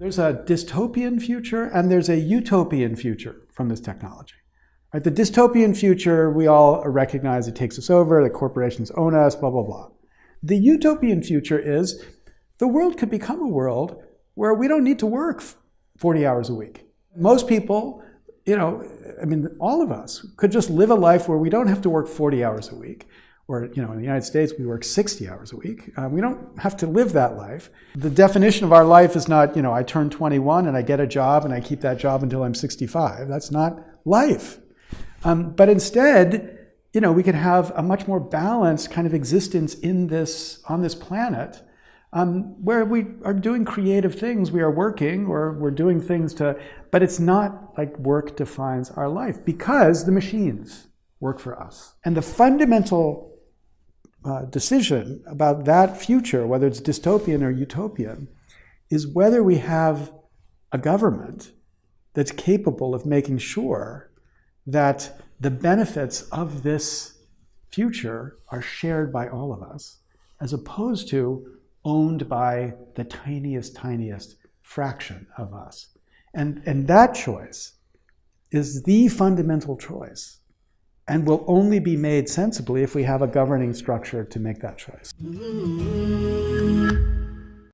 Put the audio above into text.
There's a dystopian future and there's a utopian future from this technology. Right? The dystopian future, we all recognize it takes us over, the corporations own us, blah, blah, blah. The utopian future is the world could become a world where we don't need to work 40 hours a week. Most people, all of us could just live a life where we don't have to work 40 hours a week. Or, in the United States, we work 60 hours a week. We don't have to live that life. The definition of our life is not, I turn 21 and I get a job and I keep that job until I'm 65. That's not life. But instead, we could have a much more balanced kind of existence on this planet, where we are doing creative things. We are working or we're doing things but it's not like work defines our life because the machines work for us. And the fundamental decision about that future, whether it's dystopian or utopian, is whether we have a government that's capable of making sure that the benefits of this future are shared by all of us, as opposed to owned by the tiniest fraction of us. And that choice is the fundamental choice, and will only be made sensibly if we have a governing structure to make that choice.